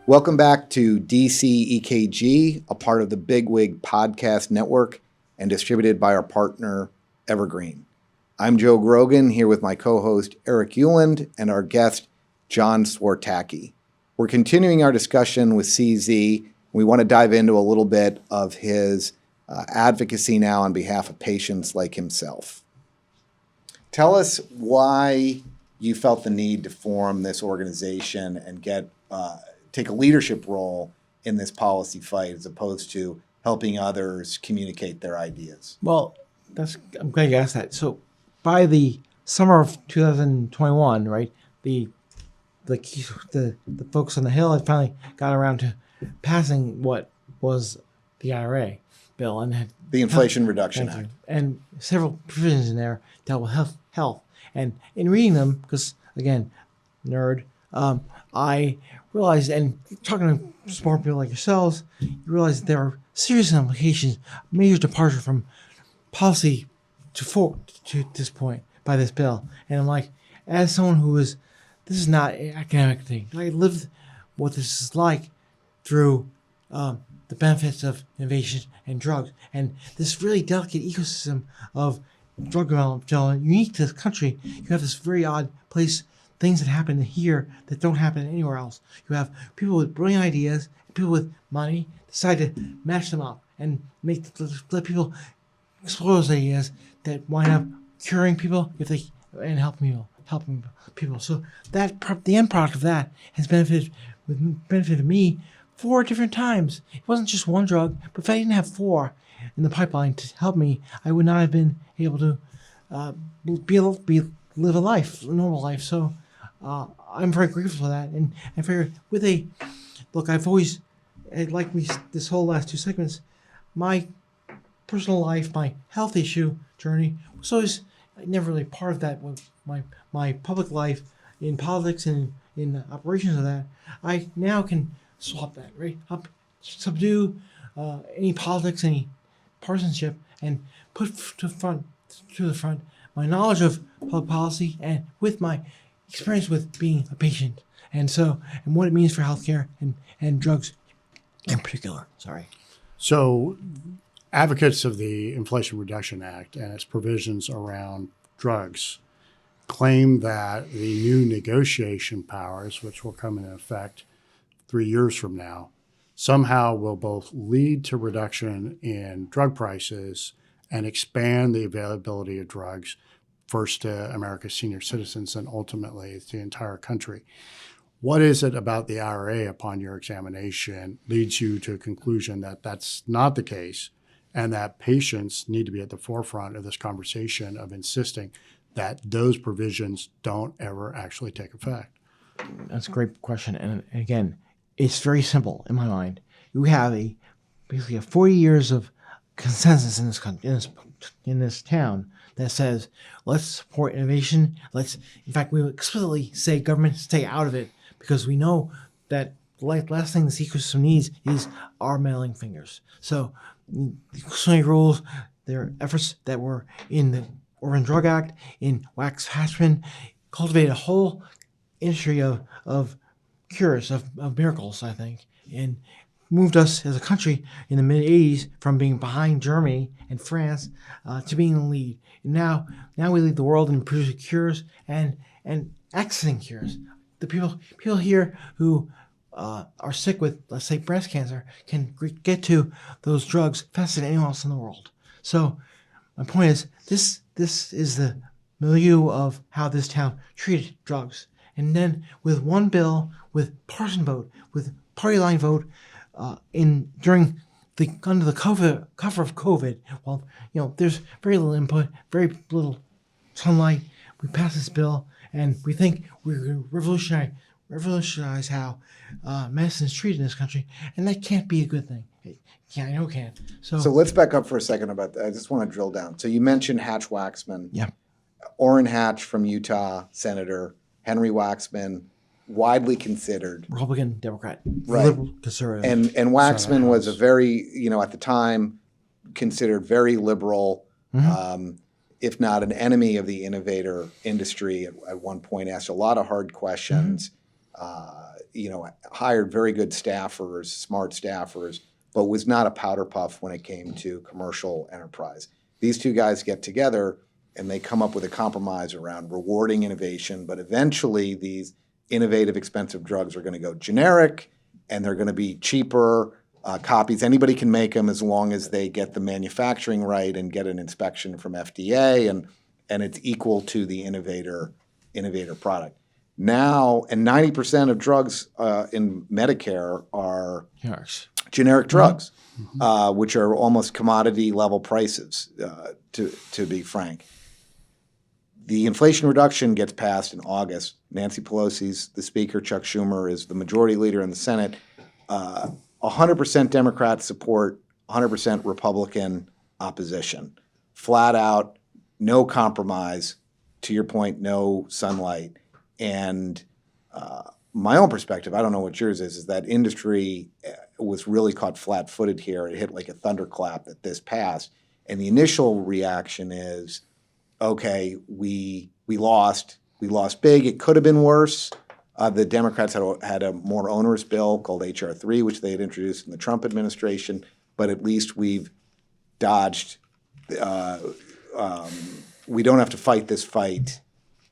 Welcome back to DC EKG, a part of the Bigwig Podcast Network and distributed by our partner, Evergreen. I'm Joe Grogan, here with my co-host, Eric Euland, and our guest, John Czwartacki. We're continuing our discussion with CZ. We want to dive into a little bit of his advocacy now on behalf of patients like himself. Tell us why you felt the need to form this organization and take a leadership role in this policy fight as opposed to helping others communicate their ideas. Well, I'm glad you asked that. So by the summer of 2021, right, the folks on the Hill had finally got around to passing what was the IRA bill and had the Inflation Reduction Act. And several provisions in there dealt with health. And in reading them, because again, nerd, I realized, and talking to smart people like yourselves, you realize that there are serious implications, major departure from policy to this point by this bill. And I'm like, as someone who this is not an academic thing. I lived what this is like through the benefits of innovation and drugs, and this really delicate ecosystem of drug development, unique to this country. You have this very odd place, things that happen here that don't happen anywhere else. You have people with brilliant ideas, people with money decide to match them up and let people explore those ideas that wind up curing people and helping people. So the end product of that has benefited me 4 different times. It wasn't just one drug, but if I didn't have 4 in the pipeline to help me, I would not have been able to live a normal life. So I'm very grateful for that. And I figure I've always, this whole last 2 segments, my personal life, my health issue journey was always never really part of that. With my public life in politics and in operations of that, I now can swap that, right? Subdue any politics, any partisanship, and put to the front my knowledge of public policy and with my experience with being a patient, and what it means for healthcare and drugs in particular. Sorry. So, advocates of the Inflation Reduction Act and its provisions around drugs claim that the new negotiation powers, which will come into effect 3 years from now, somehow will both lead to reduction in drug prices and expand the availability of drugs, first to America's senior citizens and ultimately the entire country. What is it about the IRA upon your examination leads you to a conclusion that that's not the case and that patients need to be at the forefront of this conversation of insisting that those provisions don't ever actually take effect? That's a great question. And again, it's very simple in my mind. You have basically 40 years of consensus in this country, in this town, that says let's support innovation. In fact, we explicitly say government stay out of it because we know that the last thing this ecosystem needs is our mailing fingers. So the exclusionary rules, their efforts that were in the Orphan Drug Act, in Wax-Hatchman, cultivated a whole industry of cures, of miracles, I think, and moved us as a country in the mid-'80s from being behind Germany and France to being the lead. And now we lead the world in producing cures and accessing cures. The people here who are sick with, let's say, breast cancer can get to those drugs faster than anyone else in the world. So my point is, this is the milieu of how this town treated drugs. And then with one bill, with partisan vote, with party line vote, under the cover of COVID, well, there's very little input, very little sunlight. We pass this bill, and we think we're going to revolutionize how medicine is treated in this country, and that can't be a good thing. I know it can't. So let's back up for a second about that. I just want to drill down. So you mentioned Hatch-Waxman. Yeah. Orrin Hatch from Utah, Senator Henry Waxman, widely considered Republican, Democrat, right, liberal, conservative, and Waxman was a very, at the time, considered very liberal, if not an enemy of the innovator industry. At one point, asked a lot of hard questions. hired very good staffers, smart staffers, but was not a powder puff when it came to commercial enterprise. These two guys get together and they come up with a compromise around rewarding innovation, but eventually these innovative, expensive drugs are going to go generic, and they're going to be cheaper copies. Anybody can make them as long as they get the manufacturing right and get an inspection from FDA, and it's equal to the innovator product. Now, and 90% of drugs in Medicare are generic drugs, which are almost commodity level prices, to be frank. The Inflation Reduction gets passed in August. Nancy Pelosi's the Speaker. Chuck Schumer is the Majority Leader in the Senate. 100% Democrat support, 100% Republican opposition. Flat out, no compromise. To your point, no sunlight. And my own perspective, I don't know what yours is that industry was really caught flat-footed here. It hit like a thunderclap that this passed. And the initial reaction is, okay, we lost big. It could have been worse. The Democrats had a more onerous bill called H.R. 3, which they had introduced in the Trump administration, but at least we've dodged. We don't have to fight this fight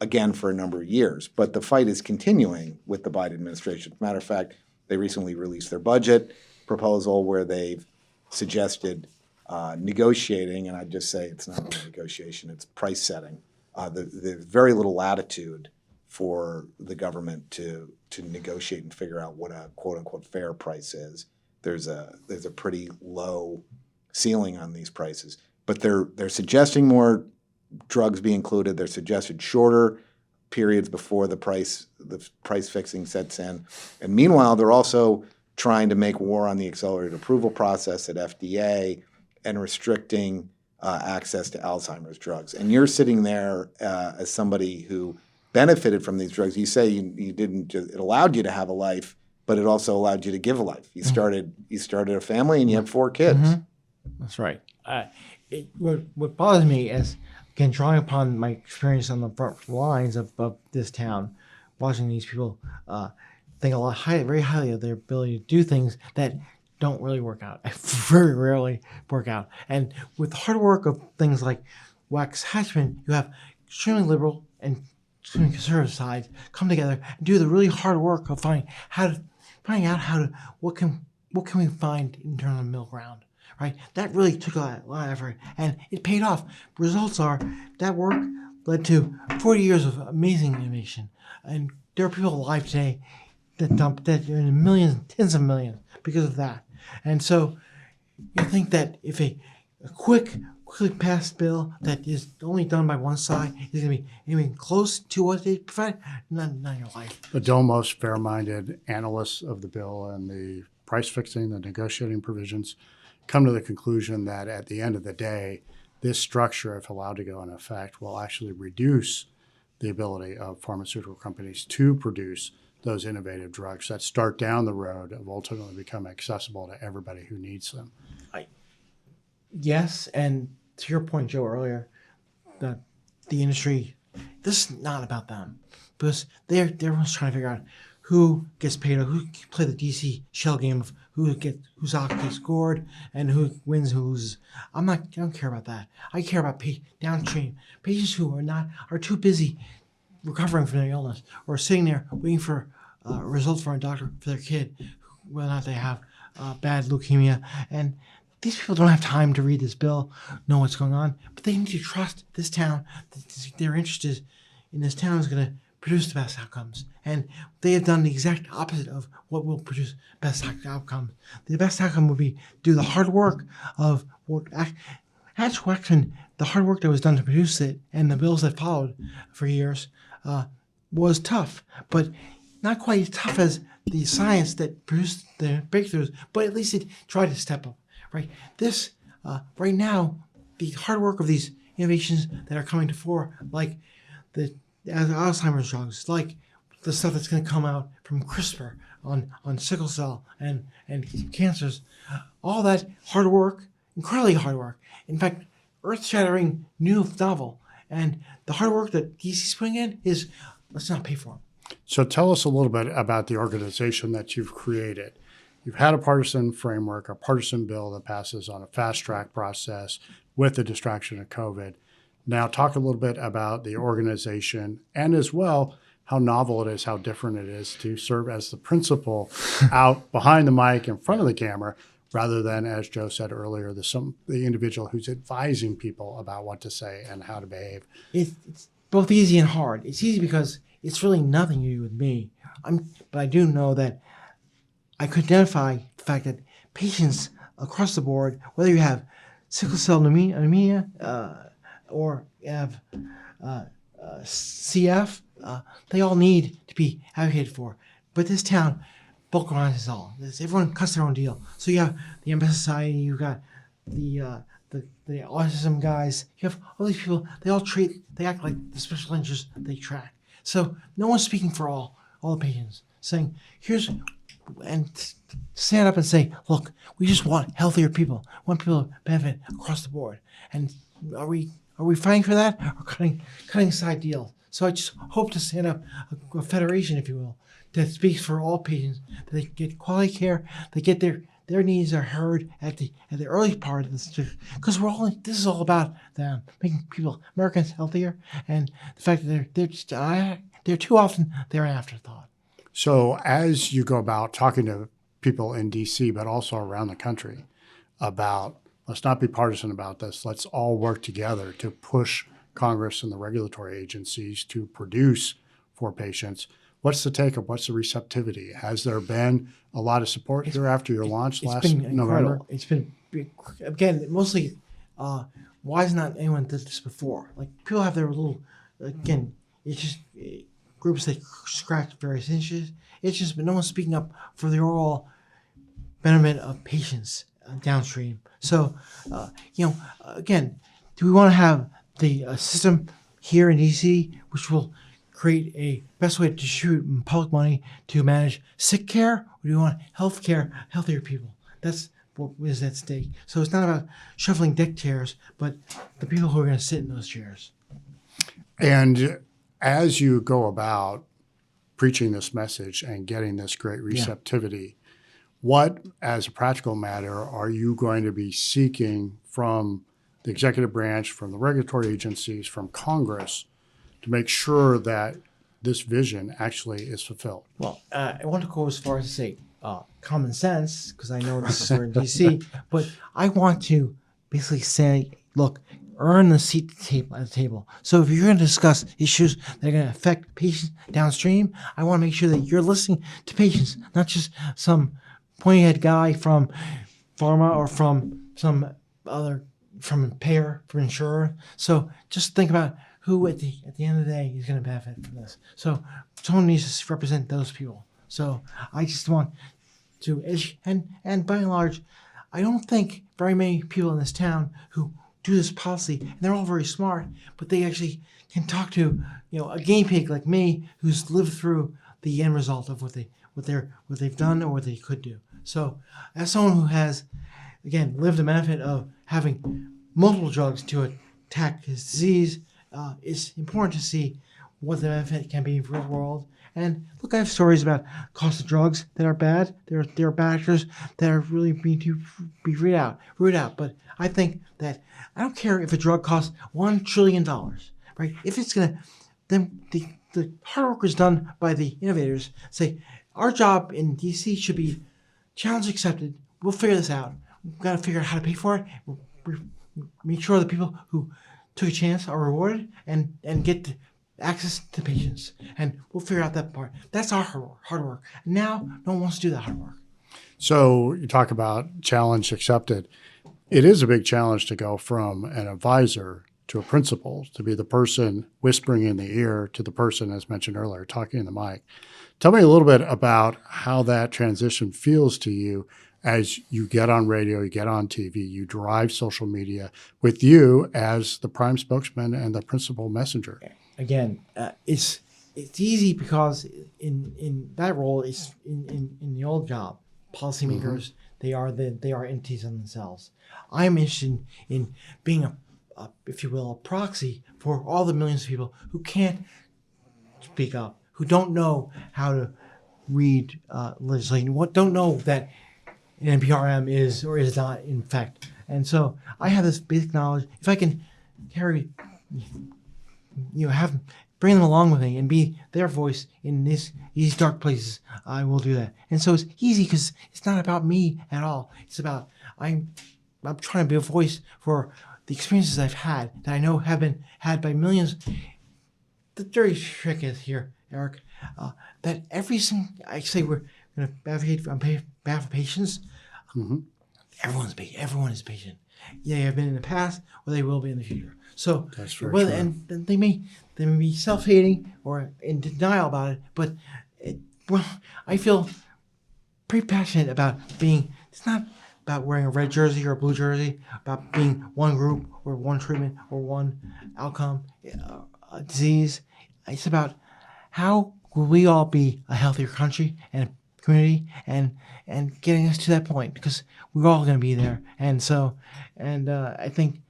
again for a number of years, but the fight is continuing with the Biden administration. As a matter of fact, they recently released their budget proposal where they've suggested negotiating, and I'd just say it's not really negotiation, it's price setting. There's very little latitude for the government to negotiate and figure out what a quote-unquote fair price is. There's a pretty low ceiling on these prices. But they're suggesting more drugs be included. They're suggested shorter periods before the price fixing sets in. And meanwhile, they're also trying to make war on the accelerated approval process at FDA and restricting access to Alzheimer's drugs. And you're sitting there as somebody who benefited from these drugs. You say you didn't just, it allowed you to have a life, but it also allowed you to give a life. You started a family and you have 4 kids. Mm-hmm. That's right. What bothers me is, again, drawing upon my experience on the front lines of this town, watching these people think very highly of their ability to do things that don't really work out. Very rarely work out. And with the hard work of things like Wax Hatchman, you have extremely liberal and extremely conservative sides come together and do the really hard work of finding out what can we find in terms of middle ground. Right? That really took a lot of effort, and it paid off. Results are that work led to 40 years of amazing innovation, and there are people alive today that are in millions, tens of millions because of that. And so you think that if a quickly passed bill that is only done by one side is going to be anything close to what they provide, not in your life. But don't most fair-minded analysts of the bill and the price fixing, the negotiating provisions, come to the conclusion that at the end of the day, this structure, if allowed to go in effect, will actually reduce the ability of pharmaceutical companies to produce those innovative drugs that start down the road of ultimately becoming accessible to everybody who needs them. Yes, and to your point, Joe, earlier, that the industry, this is not about them, because they're trying to figure out who gets paid, who can play the DC shell game of whose stock gets scored and who wins, who loses. I don't care about that. I care about downstream patients who are too busy recovering from their illness or sitting there waiting for results from a doctor for their kid, whether or not they have bad leukemia. And these people don't have time to read this bill, know what's going on, but they need to trust this town. They're interested in this town is going to produce the best outcomes. And they have done the exact opposite of what will produce best outcomes. The best outcome would be do the hard work of what actually the hard work that was done to produce it and the bills that followed for years was tough, but not quite as tough as the science that produced the breakthroughs, but at least it tried to step up, right? This, right now, the hard work of these innovations that are coming to fore, like the Alzheimer's drugs, like the stuff that's going to come out from CRISPR on sickle cell and cancers, all that hard work, incredibly hard work, in fact, earth-shattering, new novel, and the hard work that DC's putting in is, let's not pay for them. So tell us a little bit about the organization that you've created. You've had a partisan framework, a partisan bill that passes on a fast track process with the distraction of COVID. Now talk a little bit about the organization and as well how novel it is, how different it is to serve as the principal out behind the mic in front of the camera, rather than, as Joe said earlier, the individual who's advising people about what to say and how to behave. It's both easy and hard. It's easy because it's really nothing to do with me. But I do know that I could identify the fact that patients across the board, whether you have sickle cell anemia or you have CF, they all need to be advocated for. But this town bulk organizes all. Everyone cuts their own deal. So you have the MS Society, you've got the autism guys, you have all these people, they act like the special interests they track. So no one's speaking for all the patients, saying, stand up and say, look, we just want healthier people, want people to benefit across the board. And are we fighting for that or cutting side deals? So I just hope to stand up a federation, if you will, that speaks for all patients, that they get quality care, they get their needs are heard at the early part of this, because this is all about them, making Americans healthier, and the fact that they're too often they're an afterthought. So as you go about talking to people in DC, but also around the country about, let's not be partisan about this, let's all work together to push Congress and the regulatory agencies to produce for patients. What's the take-up? What's the receptivity? Has there been a lot of support here after your launch last November? It's been, again, mostly, why has not anyone did this before? Like, people have their little, again, it's just groups that scratch various issues. It's just, but no one's speaking up for the overall betterment of patients downstream. So, again, do we want to have the system here in DC, which will create a best way to distribute public money to manage sick care, or do you want health care, healthier people? That's what is at stake. So it's not about shuffling deck chairs, but the people who are going to sit in those chairs. And as you go about preaching this message and getting this great receptivity, what, as a practical matter, are you going to be seeking from the executive branch, from the regulatory agencies, from Congress, to make sure that this vision actually is fulfilled? Well, I want to go as far as to say common sense, because I know this is in DC, but I want to basically say, look, earn the seat at the table. So if you're going to discuss issues that are going to affect patients downstream, I want to make sure that you're listening to patients, not just some pointy-head guy from pharma or from some other, from a payer, from insurer. So just think about who at the end of the day is going to benefit from this. So someone needs to represent those people. So I just want to, and by and large, I don't think very many people in this town who do this policy, and they're all very smart, but they actually can talk to, a guinea pig like me who's lived through the end result of what they've done or what they could do. So as someone who has, again, lived the benefit of having multiple drugs to attack his disease, it's important to see what the benefit can be in the real world. And look, I have stories about cost of drugs that are bad. There are bad actors that are really need to be rooted out. But I think that I don't care if a drug costs $1 trillion, right? If it's gonna, then the hard work is done by the innovators. Say, our job in DC should be challenge accepted. We'll figure this out. We've got to figure out how to pay for it. We'll make sure the people who took a chance are rewarded and get access to patients. And we'll figure out that part. That's our hard work. Now, no one wants to do that hard work. So you talk about challenge accepted. It is a big challenge to go from an advisor to a principal, to be the person whispering in the ear to the person, as mentioned earlier, talking in the mic. Tell me a little bit about how that transition feels to you as you get on radio, you get on TV, you drive social media with you as the prime spokesman and the principal messenger. Again, it's easy because in that role, it's in the old job, policymakers, they are entities in themselves. I'm interested in being a if you will, a proxy for all the millions of people who can't speak up, who don't know how to read legislation, don't know that an NPRM is or is not in effect. And so I have this basic knowledge. If I can carry, bring them along with me and be their voice in these dark places, I will do that. And so it's easy because it's not about me at all. It's about I'm trying to be a voice for the experiences I've had that I know have been had by millions. The dirty trick is here, Eric, that I say we're going to advocate on behalf of patients. Mm-hmm. Everyone is patient. They have been in the past, or they will be in the future. So, that's very true. And they may be self-hating or in denial about it. But I feel pretty passionate about being. It's not about wearing a red jersey or a blue jersey. About being one group or one treatment or one outcome, disease. It's about how will we all be a healthier country and community and getting us to that point, because we're all going to be there. And so, I think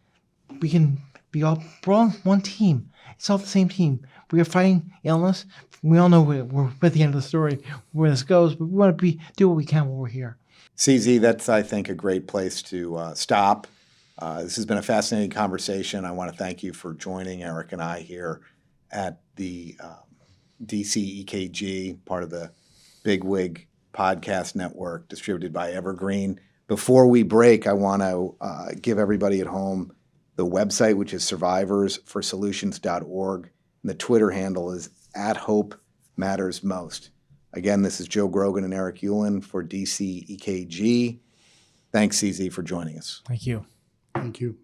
we can we're all on one team. It's all the same team. We are fighting illness. We all know we're at the end of the story where this goes, but we want to do what we can while we're here. CZ, that's, I think, a great place to stop. This has been a fascinating conversation. I want to thank you for joining Eric and I here at the DC EKG, part of the Bigwig Podcast Network, distributed by Evergreen. Before we break, I want to give everybody at home the website, which is survivorsforsolutions.org. And the Twitter handle is @HopeMattersMost. Again, this is Joe Grogan and Eric Ulen for DC EKG. Thanks, CZ, for joining us. Thank you. Thank you.